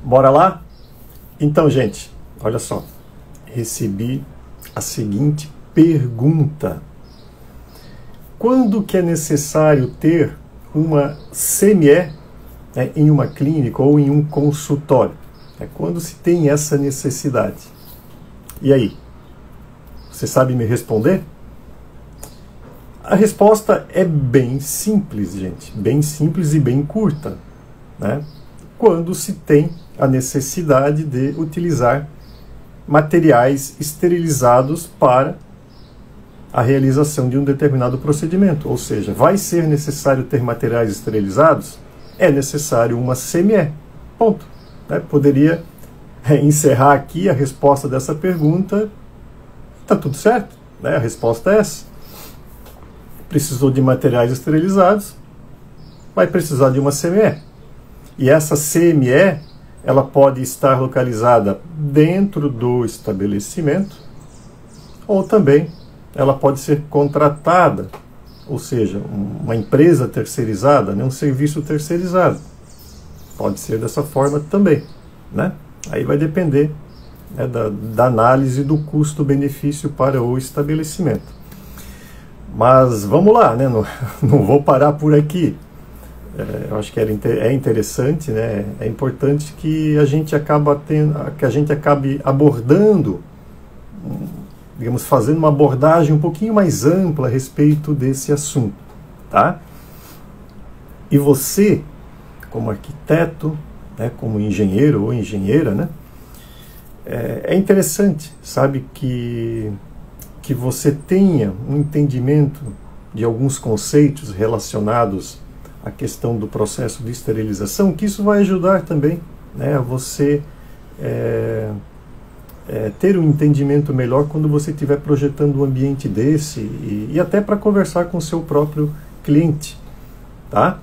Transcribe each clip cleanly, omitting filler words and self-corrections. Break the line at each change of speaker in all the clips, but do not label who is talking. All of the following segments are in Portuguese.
Bora lá? Então, gente, olha só. Recebi a seguinte pergunta. Quando que é necessário ter uma CME, né, em uma clínica ou em um consultório? É quando se tem essa necessidade. E aí? Você sabe me responder? A resposta é bem simples, gente. Bem simples e bem curta, né? Quando se tem a necessidade de utilizar materiais esterilizados para a realização de um determinado procedimento. Ou seja, vai ser necessário ter materiais esterilizados? É necessário uma CME. Ponto. Né? Poderia encerrar aqui a resposta dessa pergunta. Está tudo certo? Né? A resposta é essa. Precisou de materiais esterilizados, vai precisar de uma CME. E essa CME, ela pode estar localizada dentro do estabelecimento, ou também ela pode ser contratada, ou seja, uma empresa terceirizada, né, um serviço terceirizado. Pode ser dessa forma também, né? Aí vai depender, né, da análise do custo-benefício para o estabelecimento. Mas vamos lá, né? Não vou parar por aqui. Eu acho que é interessante, né? É importante que a gente acabe abordando, digamos, fazendo uma abordagem um pouquinho mais ampla a respeito desse assunto, tá? E você, como arquiteto, né, como engenheiro ou engenheira, né? É interessante, sabe, que você tenha um entendimento de alguns conceitos relacionados à questão do processo de esterilização, que isso vai ajudar também, né, a você ter um entendimento melhor quando você estiver projetando um ambiente desse e até para conversar com o seu próprio cliente, tá?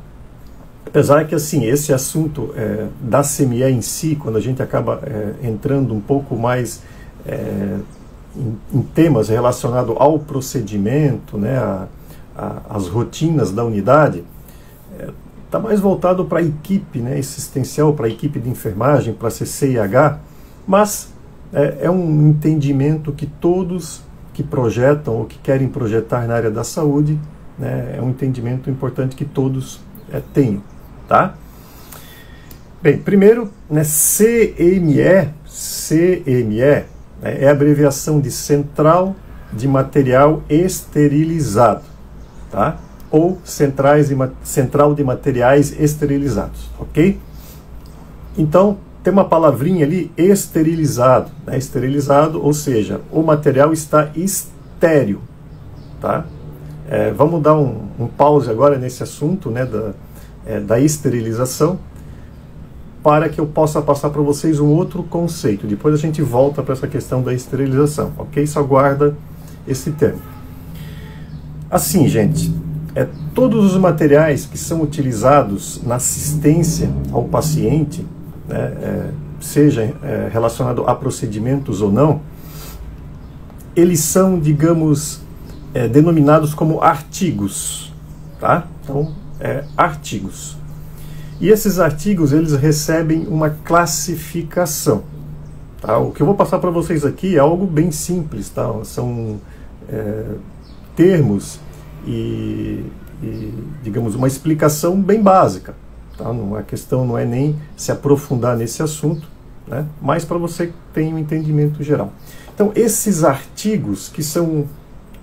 Apesar que, assim, esse assunto da CME em si, quando a gente acaba entrando um pouco mais em temas relacionados ao procedimento, né, as rotinas da unidade, está mais voltado para a equipe, né, assistencial, para a equipe de enfermagem, para a CCIH, mas é um entendimento que todos que projetam ou que querem projetar na área da saúde, né, é um entendimento importante que todos tenham, tá? Bem, primeiro, né, CME é a abreviação de Central de Material Esterilizado, tá? Ou Central de Materiais Esterilizados, ok? Então, tem uma palavrinha ali, esterilizado, né? Esterilizado, ou seja, o material está estéril, tá? Vamos dar um pause agora nesse assunto, né, da esterilização, para que eu possa passar para vocês um outro conceito. Depois a gente volta para essa questão da esterilização, ok? Só guarda esse termo. Assim, gente, todos os materiais que são utilizados na assistência ao paciente, né, seja relacionado a procedimentos ou não, eles são, digamos, denominados como artigos, tá? Então, artigos. E esses artigos, eles recebem uma classificação, tá? O que eu vou passar para vocês aqui é algo bem simples, tá? São termos e, digamos, uma explicação bem básica, tá? A questão não é nem se aprofundar nesse assunto, né? Mas para você ter um entendimento geral. Então, esses artigos, que são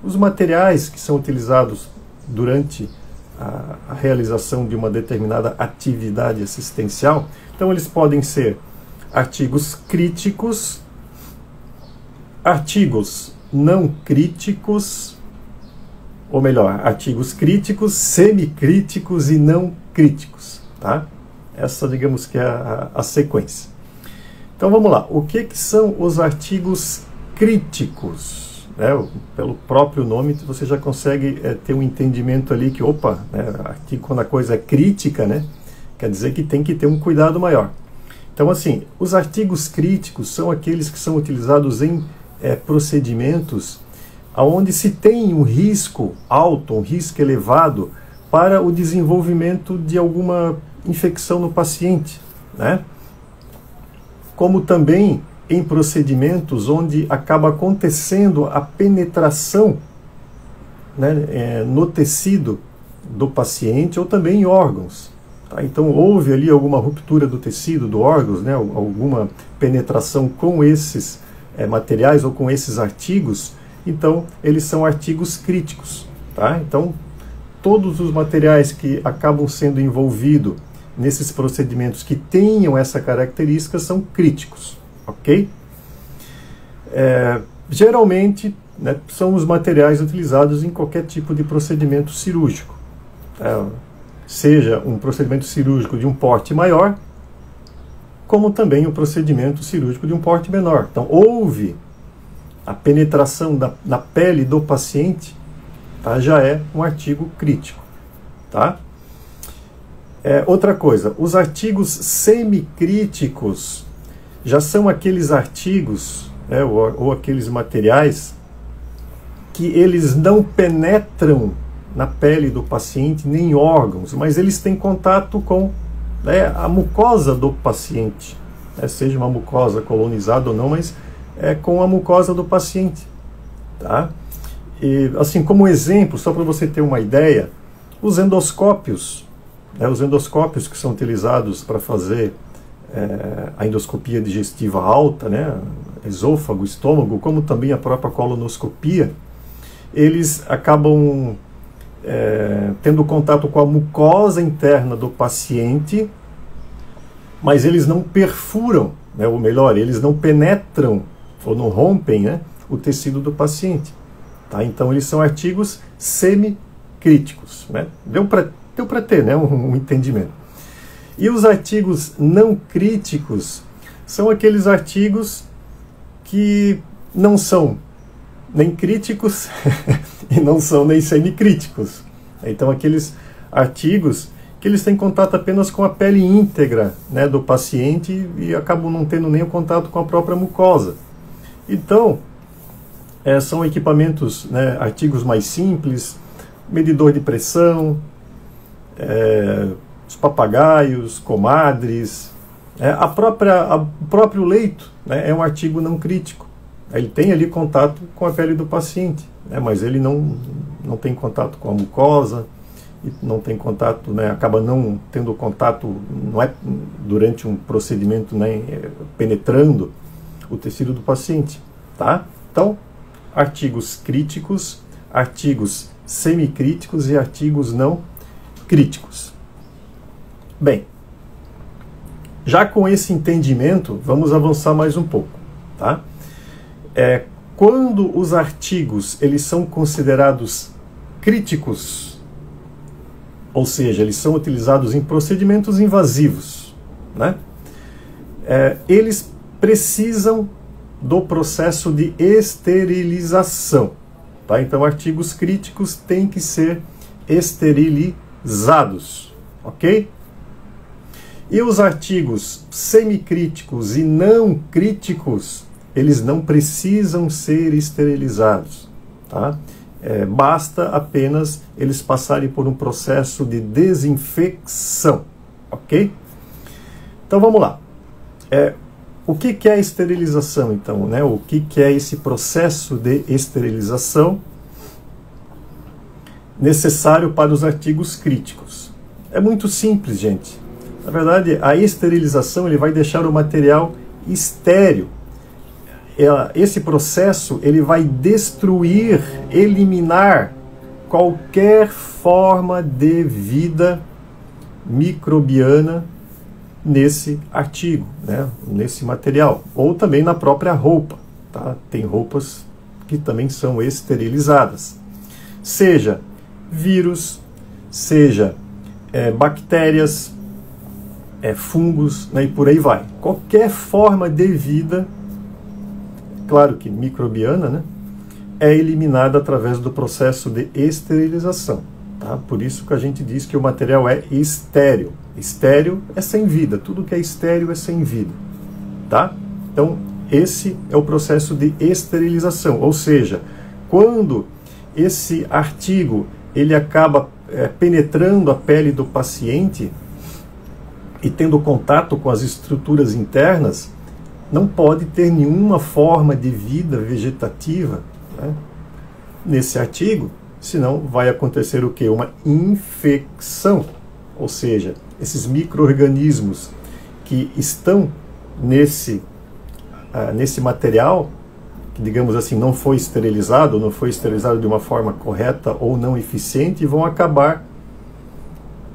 os materiais que são utilizados durante a realização de uma determinada atividade assistencial, então eles podem ser artigos críticos, artigos não críticos, ou melhor, artigos críticos, semicríticos e não críticos, tá? Essa, digamos que é a sequência. Então vamos lá, o que são os artigos críticos? Pelo próprio nome você já consegue ter um entendimento ali que, opa, né, aqui quando a coisa é crítica, né, quer dizer que tem que ter um cuidado maior. Então, assim, os artigos críticos são aqueles que são utilizados em procedimentos onde se tem um risco alto, um risco elevado para o desenvolvimento de alguma infecção no paciente, né? como também em procedimentos onde acaba acontecendo a penetração, né, no tecido do paciente ou também em órgãos. Tá? Então houve ali alguma ruptura do tecido, do órgãos, né, alguma penetração com esses materiais ou com esses artigos, então eles são artigos críticos. Tá? Então todos os materiais que acabam sendo envolvidos nesses procedimentos que tenham essa característica são críticos. Ok? Geralmente, né, são os materiais utilizados em qualquer tipo de procedimento cirúrgico. Seja um procedimento cirúrgico de um porte maior, como também um procedimento cirúrgico de um porte menor. Então, houve a penetração na pele do paciente, tá, já é um artigo crítico. Tá? Outra coisa, os artigos semicríticos já são aqueles artigos, né, ou aqueles materiais que eles não penetram na pele do paciente nem órgãos, mas eles têm contato com, né, a mucosa do paciente, né, seja uma mucosa colonizada ou não, mas com a mucosa do paciente. Tá? E, assim, como exemplo, só para você ter uma ideia, os endoscópios, né, os endoscópios que são utilizados para fazer a endoscopia digestiva alta, né, esôfago, estômago, como também a própria colonoscopia, eles acabam tendo contato com a mucosa interna do paciente, mas eles não perfuram, né, ou melhor, eles não penetram ou não rompem, né, o tecido do paciente. Tá? Então eles são artigos semicríticos. Né? Deu para ter, né, um entendimento. E os artigos não críticos são aqueles artigos que não são nem críticos e não são nem semicríticos. Então aqueles artigos que eles têm contato apenas com a pele íntegra, né, do paciente e acabam não tendo nem o contato com a própria mucosa. Então, são equipamentos, né, artigos mais simples, medidor de pressão, os papagaios, comadres, o próprio leito, né, é um artigo não crítico. Ele tem ali contato com a pele do paciente, né, mas ele não tem contato com a mucosa, não tem contato, né, acaba não tendo contato, não é durante um procedimento, né, penetrando o tecido do paciente. Tá? Então, artigos críticos, artigos semicríticos e artigos não críticos. Bem, já com esse entendimento, vamos avançar mais um pouco. Tá? Quando os artigos eles são considerados críticos, ou seja, eles são utilizados em procedimentos invasivos, né, eles precisam do processo de esterilização. Tá? Então, artigos críticos têm que ser esterilizados. Ok? E os artigos semicríticos e não críticos, eles não precisam ser esterilizados. Tá? Basta apenas eles passarem por um processo de desinfecção. Ok? Então vamos lá. O que é a esterilização, então? Né? O que é esse processo de esterilização necessário para os artigos críticos? É muito simples, gente. Na verdade, a esterilização ele vai deixar o material estéril. Esse processo ele vai destruir, eliminar qualquer forma de vida microbiana nesse artigo, né, nesse material, ou também na própria roupa. Tá? Tem roupas que também são esterilizadas. Seja vírus, seja bactérias, fungos, né, e por aí vai. Qualquer forma de vida, claro que microbiana, né, é eliminada através do processo de esterilização. Tá? Por isso que a gente diz que o material é estéril. Estéril é sem vida, tudo que é estéril é sem vida. Tá? Então, esse é o processo de esterilização, ou seja, quando esse artigo ele acaba penetrando a pele do paciente e tendo contato com as estruturas internas, não pode ter nenhuma forma de vida vegetativa, né, nesse artigo, senão vai acontecer o quê? Uma infecção. Ou seja, esses micro-organismos que estão nesse material, que, digamos assim, não foi esterilizado de uma forma correta ou não eficiente, vão acabar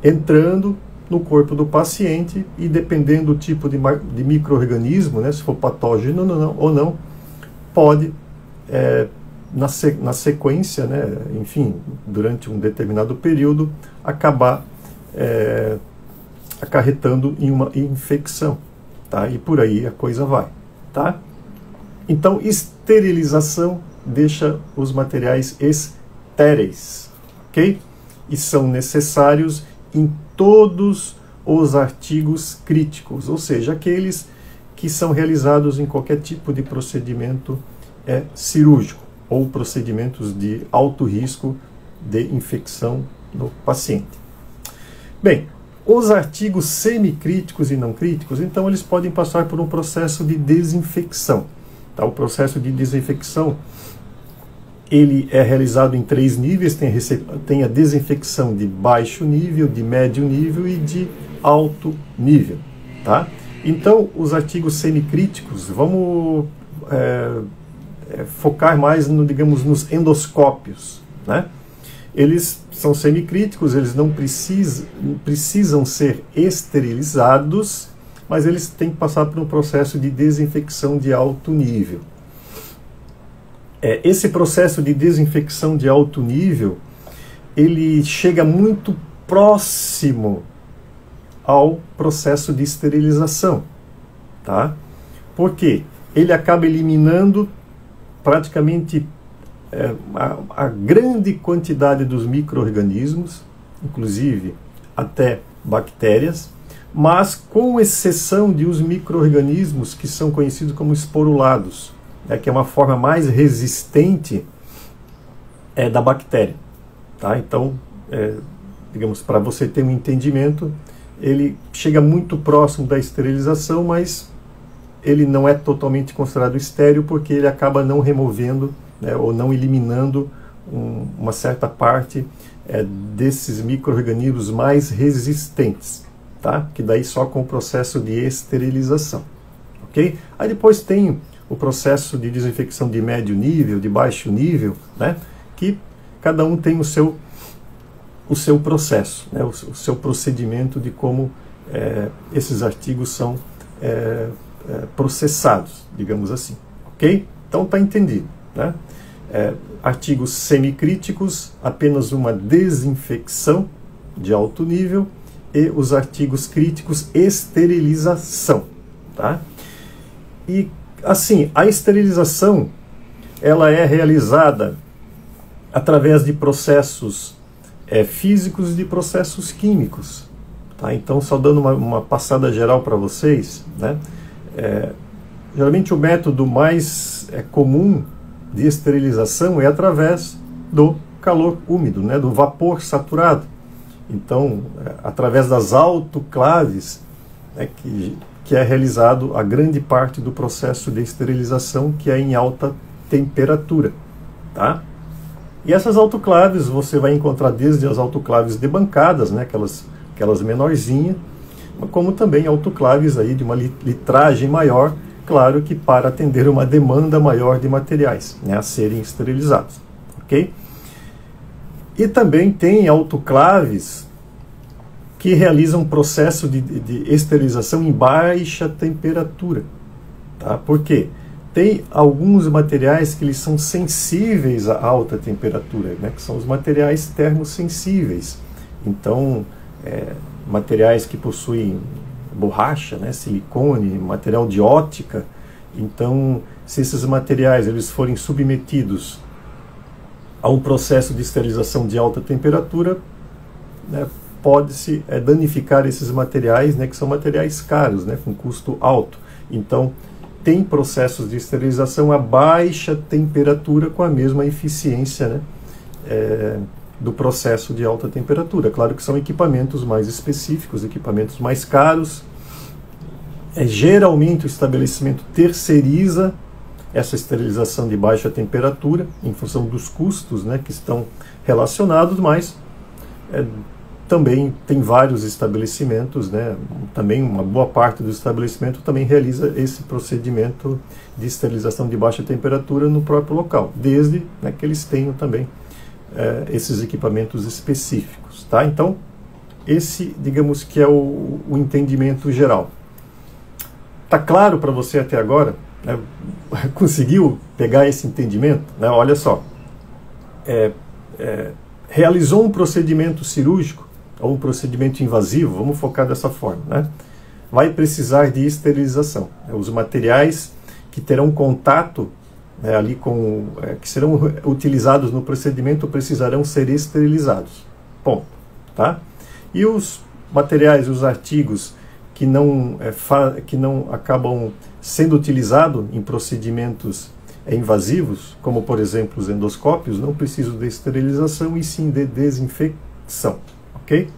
entrando no corpo do paciente e, dependendo do tipo de micro-organismo, né, se for patógeno ou não, pode, na sequência, né, enfim, durante um determinado período, acabar acarretando em uma infecção, tá? E por aí a coisa vai, tá? Então, esterilização deixa os materiais estéreis, ok? E são necessários em todos os artigos críticos, ou seja, aqueles que são realizados em qualquer tipo de procedimento cirúrgico ou procedimentos de alto risco de infecção no paciente. Bem, os artigos semicríticos e não críticos, então eles podem passar por um processo de desinfecção. Tá? O processo de desinfecção, ele é realizado em 3 níveis, tem a desinfecção de baixo nível, de médio nível e de alto nível. Tá? Então, os artigos semicríticos, vamos focar mais digamos, nos endoscópios, né? Eles são semicríticos, eles não precisam ser esterilizados, mas eles têm que passar por um processo de desinfecção de alto nível. Esse processo de desinfecção de alto nível, ele chega muito próximo ao processo de esterilização, tá? Porque ele acaba eliminando praticamente a grande quantidade dos micro-organismos, inclusive até bactérias, mas com exceção de os micro-organismos que são conhecidos como esporulados, que é uma forma mais resistente da bactéria. Tá? Então, digamos, para você ter um entendimento, ele chega muito próximo da esterilização, mas ele não é totalmente considerado estéril, porque ele acaba não removendo, ou não eliminando uma certa parte desses micro-organismos mais resistentes, tá? Que daí só com o processo de esterilização, ok? Aí depois tem o processo de desinfecção de médio nível, de baixo nível, né? Que cada um tem o seu processo, né? o seu procedimento de como esses artigos são processados, digamos assim, ok? Então está entendido, né? Artigos semicríticos, apenas uma desinfecção de alto nível, e os artigos críticos, esterilização, tá? E assim, a esterilização, ela é realizada através de processos físicos e de processos químicos, tá? Então, só dando uma passada geral para vocês, né? Geralmente o método mais comum de esterilização é através do calor úmido, né, do vapor saturado. Então, através das autoclaves, que é realizado a grande parte do processo de esterilização, que é em alta temperatura. Tá? E essas autoclaves você vai encontrar desde as autoclaves debancadas, né, aquelas menorzinhas, como também autoclaves aí de uma litragem maior, claro que para atender uma demanda maior de materiais, né, a serem esterilizados, ok? E também tem autoclaves que realizam um processo de esterilização em baixa temperatura, tá? Por quê? Tem alguns materiais que eles são sensíveis a alta temperatura, né, que são os materiais termossensíveis. Então, materiais que possuem borracha, né, silicone, material de ótica. Então, se esses materiais eles forem submetidos a um processo de esterilização de alta temperatura, né, pode-se danificar esses materiais, né, que são materiais caros, né, com custo alto. Então, tem processos de esterilização a baixa temperatura com a mesma eficiência, né, do processo de alta temperatura. Claro que são equipamentos mais específicos, equipamentos mais caros, Geralmente o estabelecimento terceiriza essa esterilização de baixa temperatura em função dos custos, né, que estão relacionados, mas também tem vários estabelecimentos, né, também uma boa parte do estabelecimento também realiza esse procedimento de esterilização de baixa temperatura no próprio local, desde, né, que eles tenham também esses equipamentos específicos, tá? Então, esse, digamos que é o entendimento geral. Tá claro para você até agora? Né? Conseguiu pegar esse entendimento? Né? Olha só, realizou um procedimento cirúrgico ou um procedimento invasivo, vamos focar dessa forma, né? Vai precisar de esterilização. Os materiais que terão contato, né, ali com, que serão utilizados no procedimento precisarão ser esterilizados. Ponto. Tá? E os materiais, os artigos que não acabam sendo utilizados em procedimentos invasivos, como por exemplo os endoscópios, não precisam de esterilização e sim de desinfecção. Ok?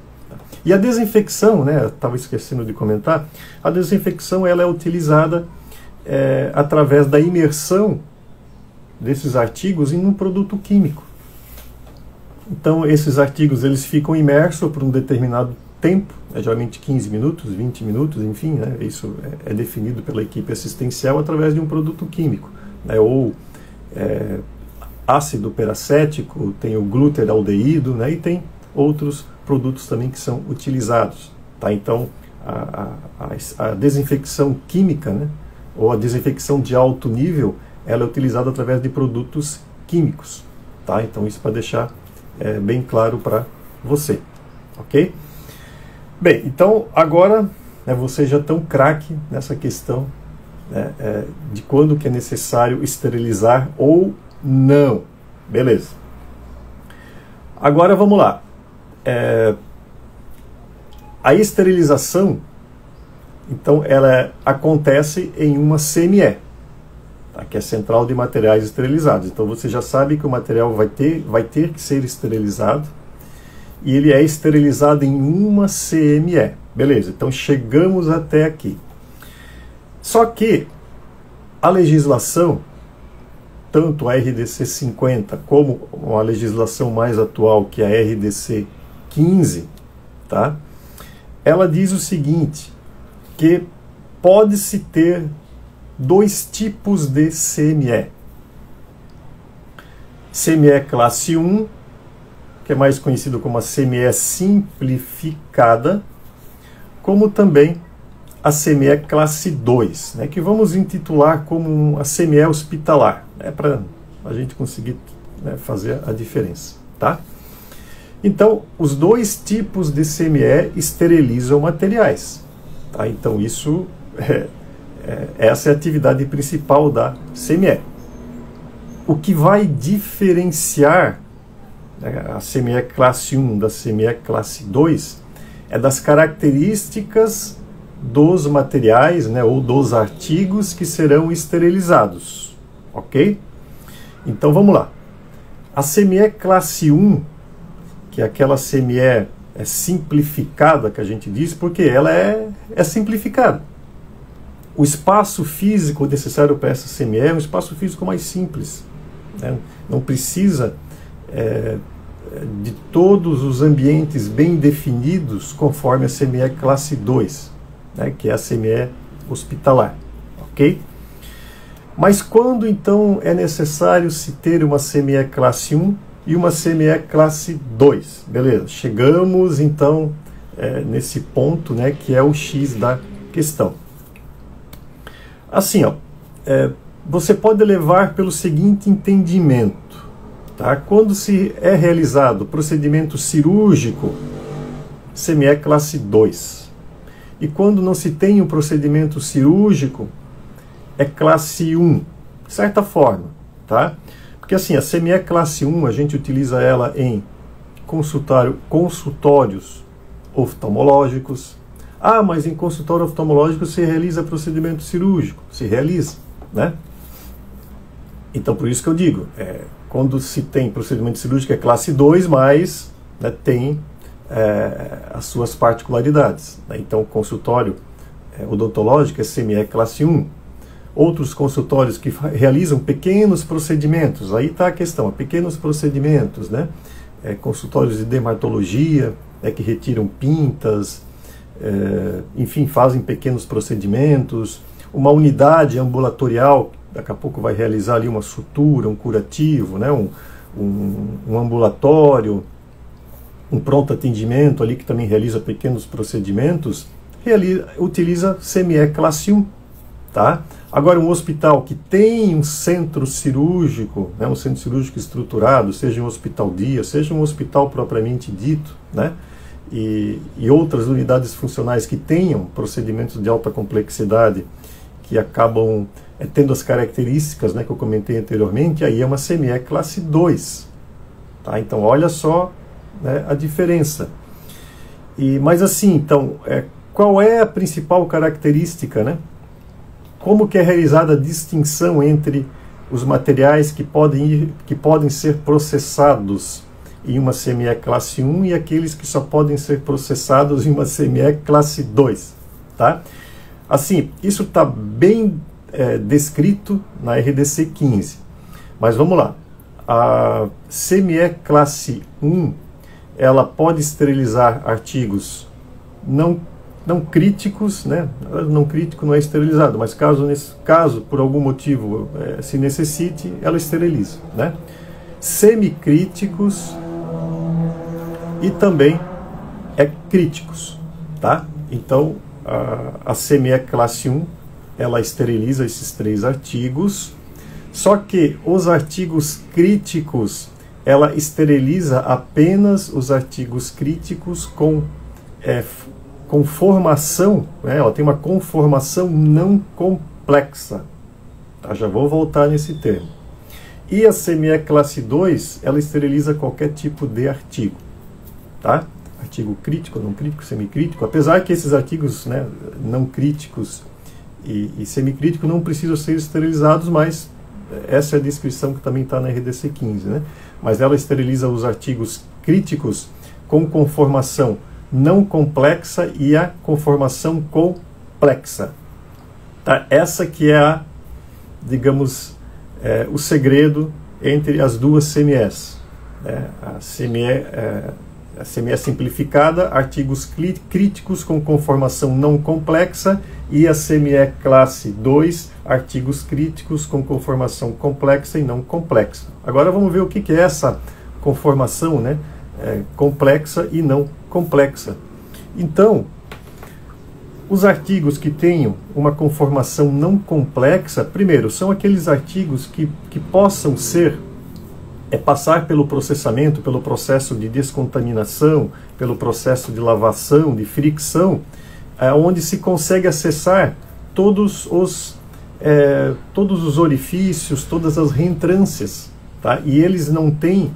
E a desinfecção, né, eu estava esquecendo de comentar, a desinfecção ela é utilizada através da imersão desses artigos em um produto químico. Então esses artigos eles ficam imersos por um determinado tempo, geralmente 15 minutos, 20 minutos, enfim, né, isso é definido pela equipe assistencial através de um produto químico, né, ou ácido peracético, tem o glutaraldeído, né, e tem outros produtos também que são utilizados. Tá? Então, a desinfecção química, né, ou a desinfecção de alto nível, ela é utilizada através de produtos químicos. Tá? Então, isso para deixar bem claro para você. Ok? Bem, então, agora, né, vocês já estão craque nessa questão, né, de quando que é necessário esterilizar ou não. Beleza. Agora, vamos lá. A esterilização, então, ela acontece em uma CME, tá? Que é Central de Materiais Esterilizados. Então você já sabe que o material vai ter que ser esterilizado e ele é esterilizado em uma CME. Beleza, então chegamos até aqui. Só que a legislação, tanto a RDC 50 como a legislação mais atual, que é a RDC 15, tá? Ela diz o seguinte, que pode-se ter dois tipos de CME. CME classe 1, que é mais conhecido como a CME simplificada, como também a CME classe 2, né, que vamos intitular como a CME hospitalar, né, para a gente conseguir, né, fazer a diferença. Tá? Então, os dois tipos de CME esterilizam materiais. Tá? Então, isso essa é a atividade principal da CME. O que vai diferenciar, né, a CME classe 1 da CME classe 2 é das características dos materiais, né, ou dos artigos que serão esterilizados. Ok? Então, vamos lá. A CME classe 1, que é aquela CME simplificada que a gente diz, porque ela é simplificada. O espaço físico necessário para essa CME é um espaço físico mais simples, né? Não precisa de todos os ambientes bem definidos conforme a CME classe 2, né? Que é a CME hospitalar. Ok? Mas quando então é necessário se ter uma CME classe 1 e uma CME classe 2? Beleza, chegamos então nesse ponto, né, que é o X da questão. Assim, ó, você pode levar pelo seguinte entendimento, tá? Quando se é realizado procedimento cirúrgico, CME classe 2. E quando não se tem um procedimento cirúrgico, é classe 1, de certa forma, tá? Porque assim, a CME classe 1, a gente utiliza ela em consultórios oftalmológicos. Ah, mas em consultório oftalmológico se realiza procedimento cirúrgico. Se realiza, né? Então, por isso que eu digo, quando se tem procedimento cirúrgico é classe 2, mas, né, tem as suas particularidades, né? Então, consultório odontológica é CME classe 1. Outros consultórios que realizam pequenos procedimentos, aí está a questão, pequenos procedimentos, né? Consultórios de dermatologia, que retiram pintas, enfim, fazem pequenos procedimentos. Uma unidade ambulatorial, daqui a pouco vai realizar ali uma sutura, um curativo, né? Um ambulatório, um pronto atendimento ali que também realiza pequenos procedimentos, utiliza CME classe 1, tá? Agora, um hospital que tem um centro cirúrgico, né, um centro cirúrgico estruturado, seja um hospital dia, seja um hospital propriamente dito, né, e outras unidades funcionais que tenham procedimentos de alta complexidade, que acabam tendo as características, né, que eu comentei anteriormente, aí é uma CME classe 2. Tá? Então, olha só, né, a diferença. Mas assim, então, qual é a principal característica, né? Como que é realizada a distinção entre os materiais que podem ser processados em uma CME classe 1 e aqueles que só podem ser processados em uma CME classe 2, tá? Assim, isso está bem descrito na RDC 15, mas vamos lá. A CME classe 1, ela pode esterilizar artigos não críticos, né? Não crítico não é esterilizado, mas nesse caso, por algum motivo, se necessite, ela esteriliza, né? Semicríticos e também críticos, tá? Então, a CME classe 1, ela esteriliza esses 3 artigos, só que os artigos críticos, ela esteriliza apenas os artigos críticos com conformação, né? Ela tem uma conformação não complexa. Tá? Já vou voltar nesse termo. E a CME classe 2, ela esteriliza qualquer tipo de artigo. Tá? Artigo crítico, não crítico, semicrítico, apesar que esses artigos, né, não críticos e semicríticos não precisam ser esterilizados, mas essa é a descrição que também está na RDC 15. Né? Mas ela esteriliza os artigos críticos com conformação não complexa e a conformação complexa. Tá? Essa que é digamos, o segredo entre as duas CMEs. A CME simplificada, artigos críticos com conformação não complexa, e a CME classe 2, artigos críticos com conformação complexa e não complexa. Agora vamos ver o que é essa conformação, né? Complexa e não complexa. Então, os artigos que tenham uma conformação não complexa, primeiro, são aqueles artigos que possam passar pelo processamento, pelo processo de descontaminação, pelo processo de lavação, de fricção, onde se consegue acessar todos os orifícios, todas as reentrâncias, tá? E eles não têm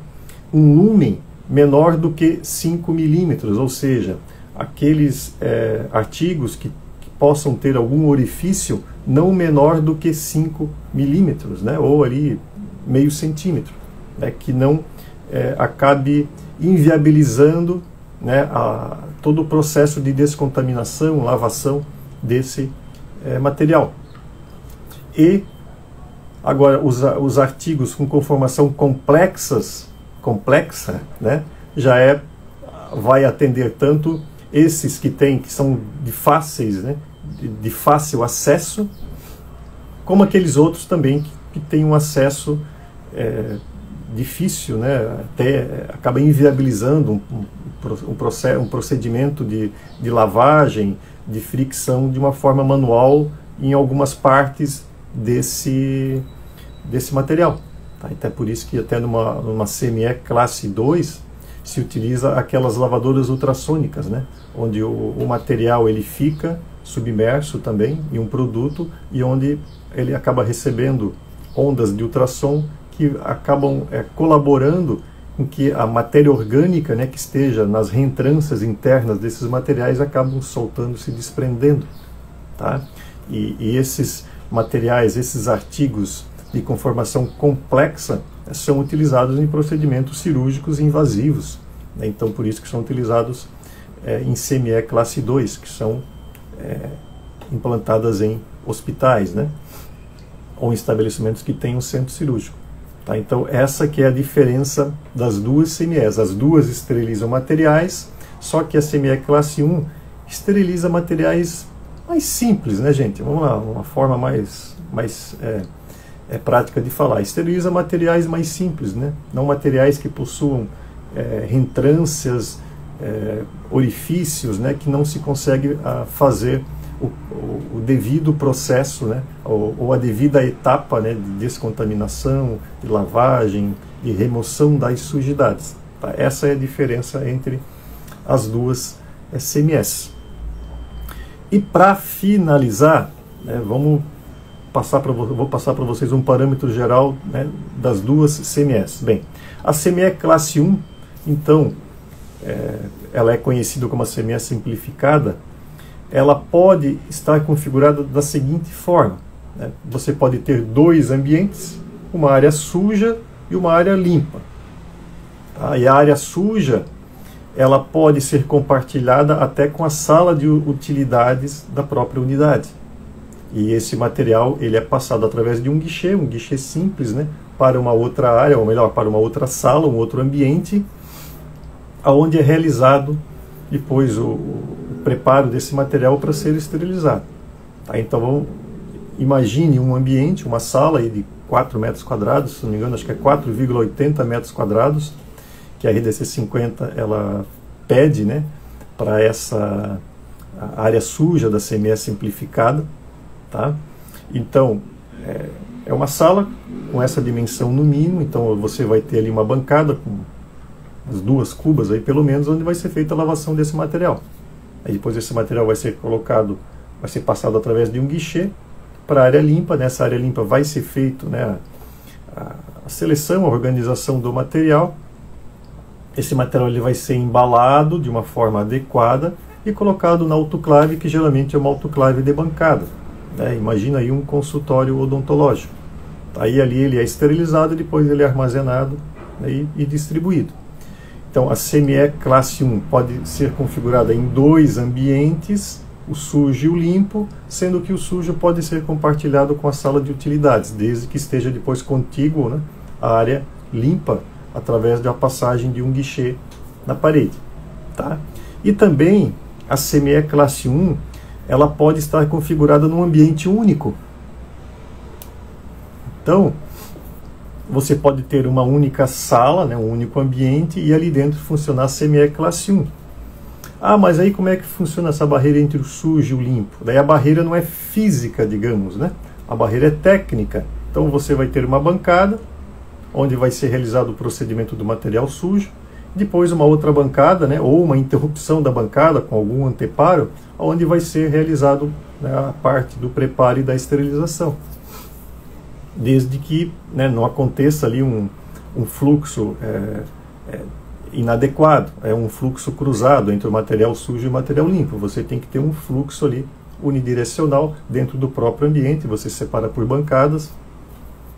um lumen menor do que 5 milímetros, ou seja, aqueles artigos que possam ter algum orifício não menor do que 5 milímetros, né? Ou ali meio centímetro, né? Que não acabe inviabilizando, né, todo o processo de descontaminação, lavação desse material. E agora os artigos com conformação complexa, né, vai atender tanto esses que são de fáceis, né, de fácil acesso, como aqueles outros também que têm um acesso difícil, né, até acaba inviabilizando um procedimento de lavagem, de fricção de uma forma manual em algumas partes desse material. Tá? Então é por isso que até numa CME classe 2 se utiliza aquelas lavadoras ultrassônicas, né, onde o material ele fica submerso também em um produto e onde ele acaba recebendo ondas de ultrassom que acabam colaborando com que a matéria orgânica, né, que esteja nas reentrâncias internas desses materiais acabam soltando, se desprendendo. Tá? E esses materiais, esses artigos de conformação complexa são utilizados em procedimentos cirúrgicos invasivos. Né? Então, por isso que são utilizados em CME classe 2, que são implantadas em hospitais, né? Ou em estabelecimentos que têm um centro cirúrgico. Tá? Então essa que é a diferença das duas CMEs. As duas esterilizam materiais, só que a CME classe 1 esteriliza materiais mais simples, né, gente? Vamos lá, uma forma mais prática de falar. Esteriliza materiais mais simples, né? Não materiais que possuam reentrâncias, orifícios, né, que não se consegue fazer o devido processo, né, ou a devida etapa, né, de descontaminação, de lavagem, de remoção das sujidades. Tá? Essa é a diferença entre as duas CMEs. E para finalizar, né, vou passar para vocês um parâmetro geral, né, das duas CMEs. Bem, a CME classe 1, então, ela é conhecida como a CME simplificada. Ela pode estar configurada da seguinte forma, né? Você pode ter dois ambientes, uma área suja e uma área limpa. Tá? E a área suja, ela pode ser compartilhada até com a sala de utilidades da própria unidade. E esse material ele é passado através de um guichê simples, né, para uma outra área, ou melhor, para uma outra sala, um outro ambiente, onde é realizado depois o preparo desse material para ser esterilizado. Tá? Então, imagine um ambiente, uma sala aí de 4 metros quadrados, se não me engano, acho que é 4,80 metros quadrados, que a RDC 50 ela pede, né, para essa área suja da CME simplificada. Tá? Então, é uma sala com essa dimensão no mínimo, então você vai ter ali uma bancada com as 2 cubas aí pelo menos, onde vai ser feita a lavação desse material. Aí depois esse material vai ser colocado, vai ser passado através de um guichê para a área limpa. Nessa área limpa vai ser feito, né, a seleção, a organização do material. Esse material ele vai ser embalado de uma forma adequada e colocado na autoclave, que geralmente é uma autoclave de bancada. Né? Imagina aí um consultório odontológico. Aí ali ele é esterilizado e depois ele é armazenado, né, e distribuído. Então a CME classe 1 pode ser configurada em 2 ambientes, o sujo e o limpo, sendo que o sujo pode ser compartilhado com a sala de utilidades, desde que esteja depois contíguo, né, à área limpa, através da passagem de um guichê na parede. Tá? E também a CME classe 1 ela pode estar configurada num ambiente único. Então, você pode ter uma única sala, né, um único ambiente, e ali dentro funcionar a CME classe 1. Ah, mas aí como é que funciona essa barreira entre o sujo e o limpo? Daí a barreira não é física, digamos, né? A barreira é técnica. Então você vai ter uma bancada, onde vai ser realizado o procedimento do material sujo, depois uma outra bancada, né, ou uma interrupção da bancada com algum anteparo, onde vai ser realizado, né, a parte do preparo e da esterilização. Desde que, né, não aconteça ali um fluxo inadequado, um fluxo cruzado entre o material sujo e o material limpo. Você tem que ter um fluxo ali unidirecional dentro do próprio ambiente, você separa por bancadas,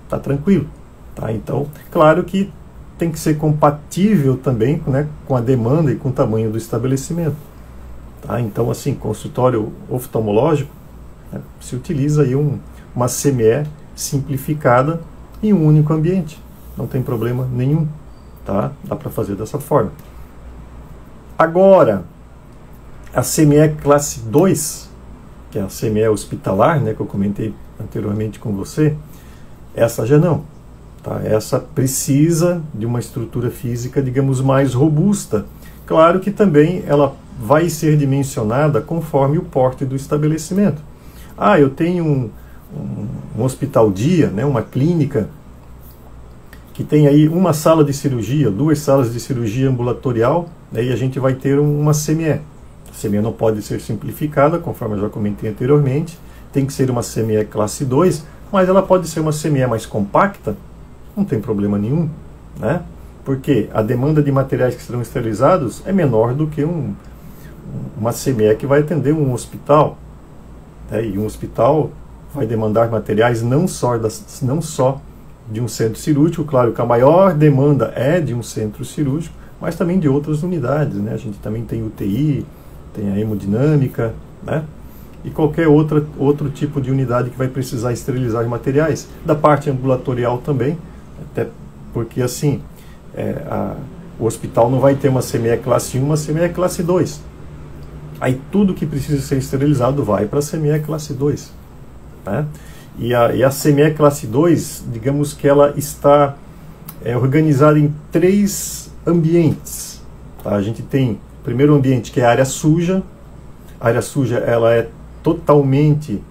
tá tranquilo. Tá? Então, claro que tem que ser compatível também, né, com a demanda e com o tamanho do estabelecimento. Tá? Então, assim, consultório oftalmológico, né, se utiliza aí uma CME simplificada em um único ambiente. Não tem problema nenhum. Tá? Dá para fazer dessa forma. Agora, a CME classe 2, que é a CME hospitalar, né, que eu comentei anteriormente com você, essa já não. Tá? Essa precisa de uma estrutura física, digamos, mais robusta. Claro que também ela vai ser dimensionada conforme o porte do estabelecimento. Ah, eu tenho um hospital dia, né, uma clínica, que tem aí uma sala de cirurgia, 2 salas de cirurgia ambulatorial, né, e a gente vai ter uma CME. A CME não pode ser simplificada, conforme eu já comentei anteriormente, tem que ser uma CME classe 2, mas ela pode ser uma CME mais compacta, não tem problema nenhum, né? Porque a demanda de materiais que serão esterilizados é menor do que uma CME que vai atender um hospital, né? E um hospital vai demandar materiais não só de um centro cirúrgico. Claro que a maior demanda é de um centro cirúrgico, mas também de outras unidades, né? A gente também tem UTI, tem a hemodinâmica, né? e qualquer outro tipo de unidade que vai precisar esterilizar materiais. Da parte ambulatorial também, até porque assim, o hospital não vai ter uma CME classe 1, uma CME classe 2. Aí tudo que precisa ser esterilizado vai para a CME classe 2. Né? E a CME classe 2, digamos que ela está organizada em 3 ambientes. Tá? A gente tem o primeiro ambiente, que é a área suja. A área suja ela é totalmente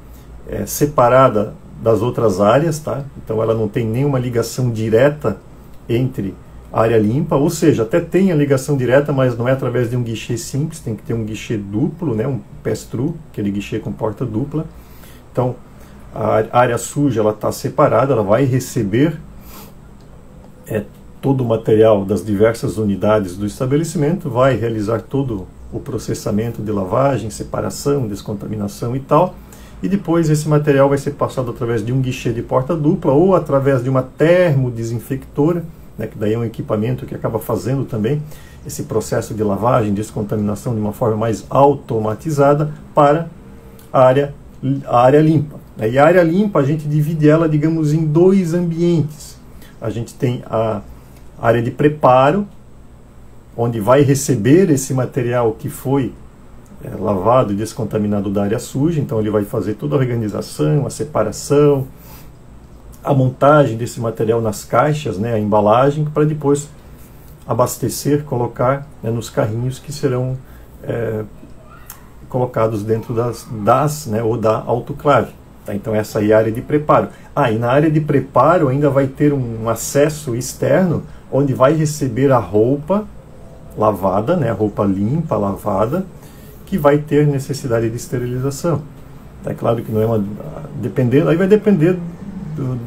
separada das outras áreas, tá? Então ela não tem nenhuma ligação direta entre a área limpa, ou seja, até tem a ligação direta, mas não é através de um guichê simples, tem que ter um guichê duplo, né? Um pass-through, aquele guichê com porta dupla. Então a área suja ela está separada, ela vai receber todo o material das diversas unidades do estabelecimento, vai realizar todo o processamento de lavagem, separação, descontaminação e tal, e depois esse material vai ser passado através de um guichê de porta dupla ou através de uma termodesinfectora, né, que daí é um equipamento que acaba fazendo também esse processo de lavagem, descontaminação de uma forma mais automatizada para a área limpa. E a área limpa a gente divide ela, digamos, em 2 ambientes. A gente tem a área de preparo, onde vai receber esse material que foi lavado e descontaminado da área suja. Então ele vai fazer toda a organização, a separação, a montagem desse material nas caixas, né, a embalagem, para depois abastecer, colocar, né, nos carrinhos que serão colocados dentro né, ou da autoclave. Tá? Então essa aí é a área de preparo. E na área de preparo ainda vai ter um acesso externo, onde vai receber a roupa lavada, né, a roupa limpa, lavada, que vai ter necessidade de esterilização. É claro que não é aí vai depender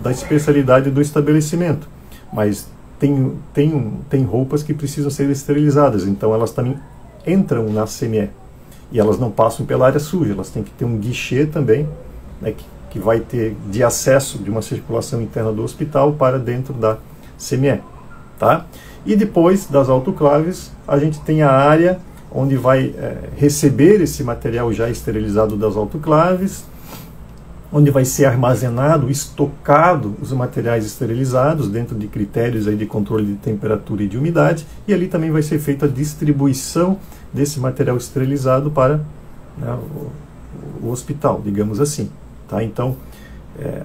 da especialidade do estabelecimento, mas tem roupas que precisam ser esterilizadas, então elas também entram na CME, e elas não passam pela área suja, elas têm que ter um guichê também, né, que vai ter de acesso de uma circulação interna do hospital para dentro da CME. Tá? E depois das autoclaves, a gente tem a área onde vai receber esse material já esterilizado das autoclaves, onde vai ser armazenado, estocado os materiais esterilizados dentro de critérios aí de controle de temperatura e de umidade, e ali também vai ser feita a distribuição desse material esterilizado para, né, o hospital, digamos assim. Tá? Então,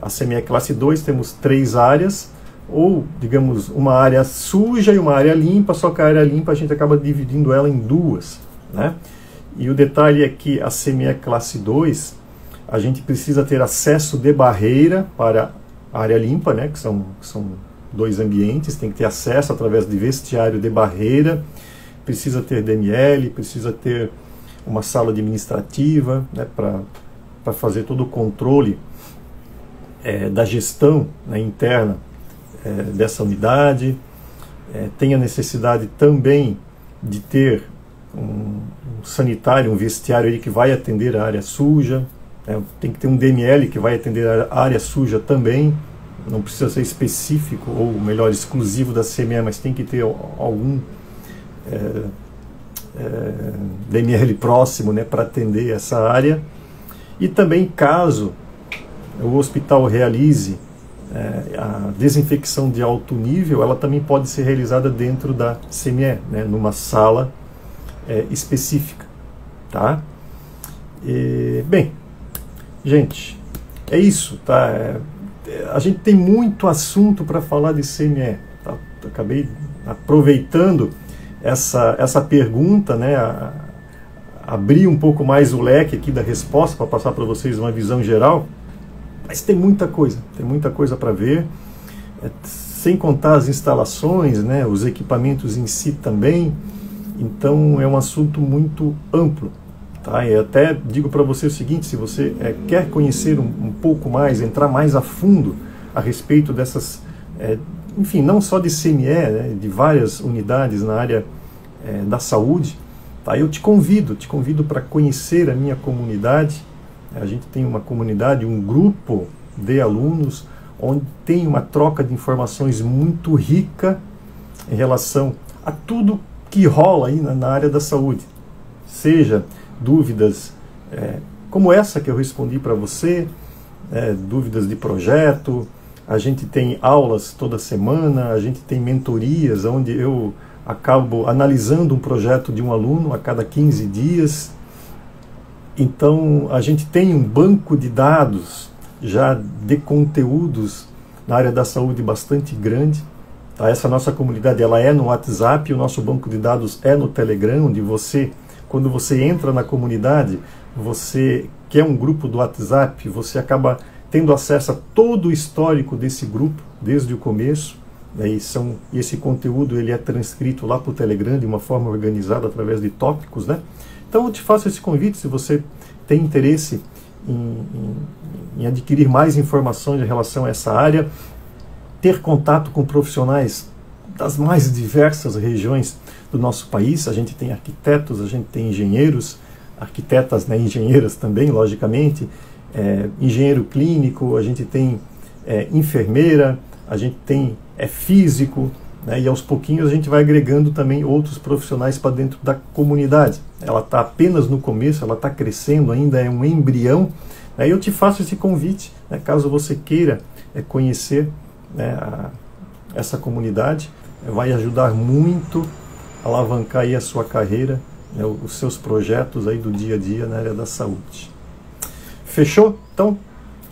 a CME classe 2 temos 3 áreas, ou, digamos, uma área suja e uma área limpa, só que a área limpa a gente acaba dividindo ela em 2. Né? E o detalhe é que a CME classe 2, a gente precisa ter acesso de barreira para a área limpa, né? que são 2 ambientes, tem que ter acesso através de vestiário de barreira, precisa ter DML, precisa ter uma sala administrativa, né, para fazer todo o controle da gestão, né, interna dessa unidade. Tem a necessidade também de ter um sanitário, um vestiário aí que vai atender a área suja, tem que ter um DML que vai atender a área suja também, não precisa ser específico, ou melhor, exclusivo da CME, mas tem que ter algum DML próximo, né, para atender essa área. E também, caso o hospital realize a desinfecção de alto nível, ela também pode ser realizada dentro da CME, né, numa sala específica. Tá? Bem, gente, é isso. Tá? A gente tem muito assunto para falar de CME. Tá? Acabei aproveitando essa pergunta, né, abrir um pouco mais o leque aqui da resposta para passar para vocês uma visão geral. Mas tem muita coisa para ver, sem contar as instalações, né, os equipamentos em si também. Então é um assunto muito amplo. Tá? E até digo para você o seguinte: se você quer conhecer um pouco mais, entrar mais a fundo a respeito dessas, enfim, não só de CME, né, de várias unidades na área da saúde, tá? Eu te convido para conhecer a minha comunidade. A gente tem uma comunidade, um grupo de alunos, onde tem uma troca de informações muito rica em relação a tudo que rola aí na área da saúde. Seja dúvidas como essa que eu respondi para você, dúvidas de projeto. A gente tem aulas toda semana, a gente tem mentorias, onde eu acabo analisando um projeto de um aluno a cada 15 dias. Então, a gente tem um banco de dados já de conteúdos na área da saúde bastante grande. Tá? Essa nossa comunidade ela é no WhatsApp, o nosso banco de dados é no Telegram, onde você, quando você entra na comunidade, você quer um grupo do WhatsApp, você acaba tendo acesso a todo o histórico desse grupo, desde o começo. E esse conteúdo ele é transcrito lá para o Telegram de uma forma organizada através de tópicos, né? Então eu te faço esse convite, se você tem interesse em adquirir mais informações em relação a essa área, ter contato com profissionais das mais diversas regiões do nosso país. A gente tem arquitetos, a gente tem engenheiros, arquitetas, né, engenheiras também, logicamente, engenheiro clínico, a gente tem enfermeira, a gente tem físico, né, e aos pouquinhos a gente vai agregando também outros profissionais para dentro da comunidade. Ela está apenas no começo, ela está crescendo, ainda é um embrião. Eu te faço esse convite, né, caso você queira conhecer, né, essa comunidade, vai ajudar muito a alavancar aí a sua carreira, né, os seus projetos aí do dia a dia na área da saúde. Fechou? Então,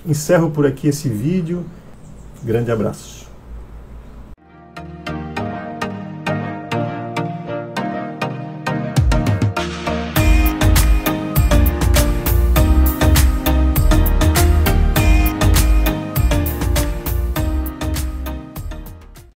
encerro por aqui esse vídeo. Grande abraço.